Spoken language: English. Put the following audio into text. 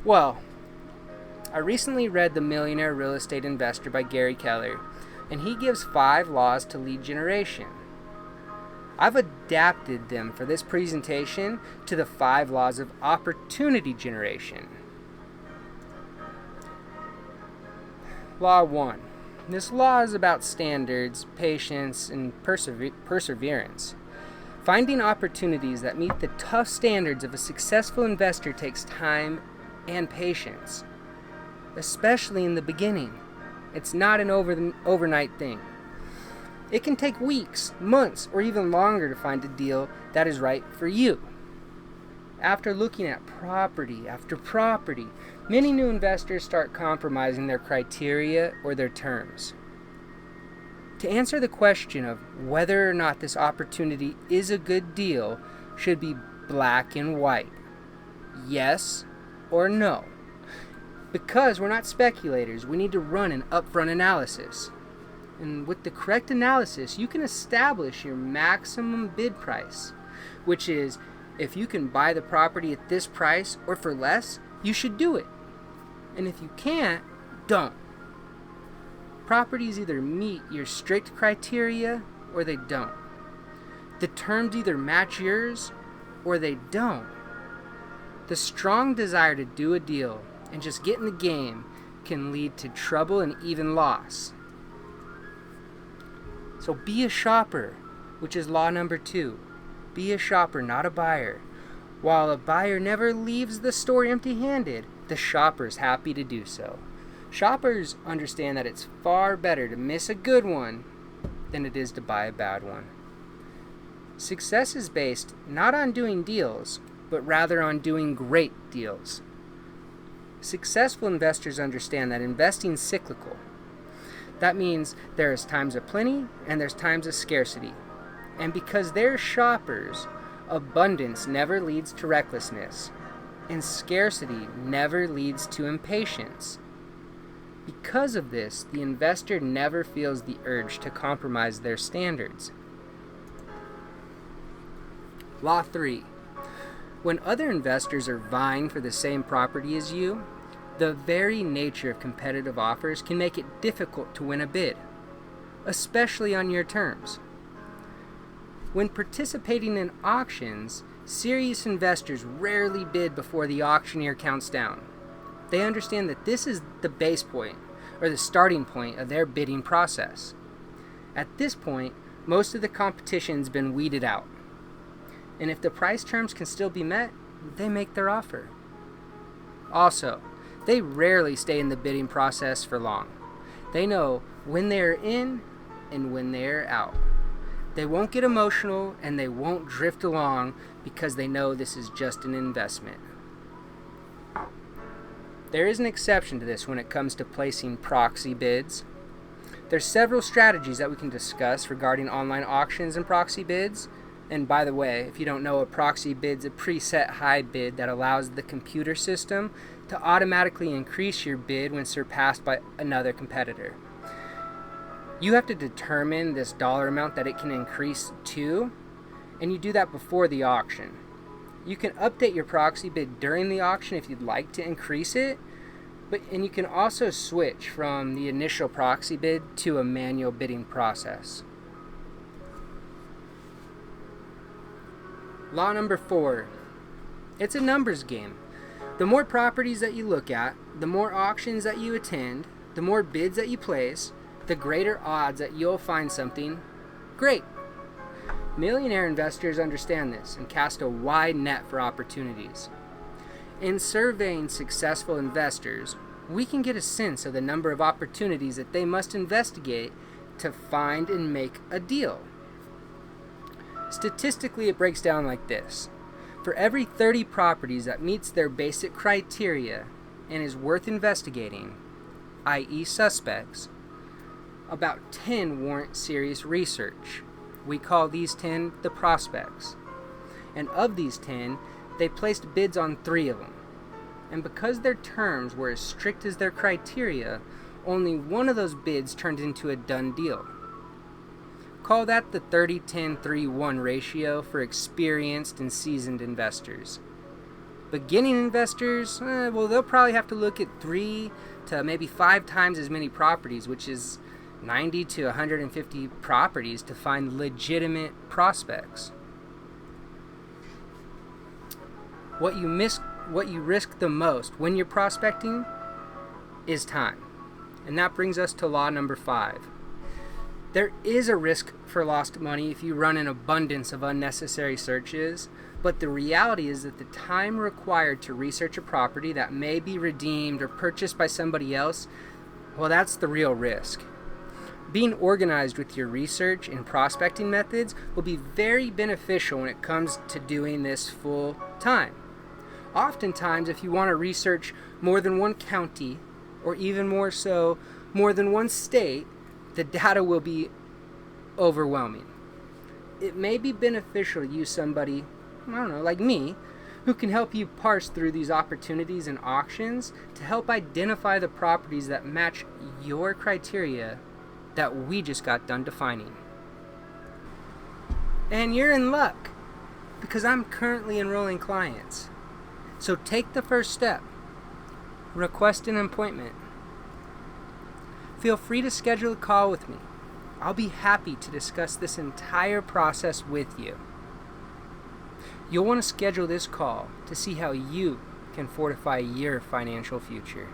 Well, I recently read The Millionaire Real Estate Investor by Gary Keller, and he gives 5 laws to lead generation. I've adapted them for this presentation to the 5 laws of opportunity generation. Law 1. This law is about standards, patience, and perseverance. Finding opportunities that meet the tough standards of a successful investor takes time and patience, especially in the beginning. It's not an overnight thing. It can take weeks, months, or even longer to find a deal that is right for you. After looking at property after property, many new investors start compromising their criteria or their terms. To answer the question of whether or not this opportunity is a good deal should be black and white. Yes or no. Because we're not speculators, we need to run an upfront analysis. And with the correct analysis, you can establish your maximum bid price, which is if you can buy the property at this price or for less, you should do it. And if you can't, don't. Properties either meet your strict criteria or they don't. The terms either match yours or they don't. The strong desire to do a deal and just get in the game can lead to trouble and even loss. So be a shopper, which is law number 2. Be a shopper, not a buyer. While a buyer never leaves the store empty-handed, the shopper's happy to do so. Shoppers understand that it's far better to miss a good one than it is to buy a bad one. Success is based not on doing deals, but rather on doing great deals. Successful investors understand that investing is cyclical. That means there's times of plenty and there's times of scarcity. And because they're shoppers, abundance never leads to recklessness, and scarcity never leads to impatience. Because of this, the investor never feels the urge to compromise their standards. Law 3. When other investors are vying for the same property as you, the very nature of competitive offers can make it difficult to win a bid, especially on your terms. When participating in auctions, serious investors rarely bid before the auctioneer counts down. They understand that this is the base point, or the starting point of their bidding process. At this point, most of the competition's been weeded out. And if the price terms can still be met, they make their offer. Also, they rarely stay in the bidding process for long. They know when they are in and when they are out. They won't get emotional and they won't drift along because they know this is just an investment. There is an exception to this when it comes to placing proxy bids. There's several strategies that we can discuss regarding online auctions and proxy bids. And by the way, if you don't know, a proxy bid's a preset high bid that allows the computer system to automatically increase your bid when surpassed by another competitor. You have to determine this dollar amount that it can increase to, and you do that before the auction. You can update your proxy bid during the auction if you'd like to increase it, and you can also switch from the initial proxy bid to a manual bidding process. Law number 4. It's a numbers game. The more properties that you look at, the more auctions that you attend, the more bids that you place, the greater odds that you'll find something great. Millionaire investors understand this and cast a wide net for opportunities. In surveying successful investors, we can get a sense of the number of opportunities that they must investigate to find and make a deal. Statistically, it breaks down like this. For every 30 properties that meets their basic criteria and is worth investigating, i.e. suspects, about 10 warrant serious research. We call these 10 the prospects. And of these 10, they placed bids on 3 of them. And because their terms were as strict as their criteria, only one of those bids turned into a done deal. Call that the 30-10-3-1 ratio for experienced and seasoned investors. Beginning investors, well, they'll probably have to look at 3 to maybe 5 times as many properties, which is 90 to 150 properties to find legitimate prospects. What you risk the most when you're prospecting is time. And that brings us to law number 5. There is a risk for lost money if you run an abundance of unnecessary searches, but the reality is that the time required to research a property that may be redeemed or purchased by somebody else, well, that's the real risk. Being organized with your research and prospecting methods will be very beneficial when it comes to doing this full time. Oftentimes, if you want to research more than one county, or even more so, more than one state, the data will be overwhelming. It may be beneficial to use somebody, like me, who can help you parse through these opportunities and auctions to help identify the properties that match your criteria that we just got done defining. And you're in luck, because I'm currently enrolling clients. So take the first step. Request an appointment. Feel free to schedule a call with me. I'll be happy to discuss this entire process with you. You'll want to schedule this call to see how you can fortify your financial future.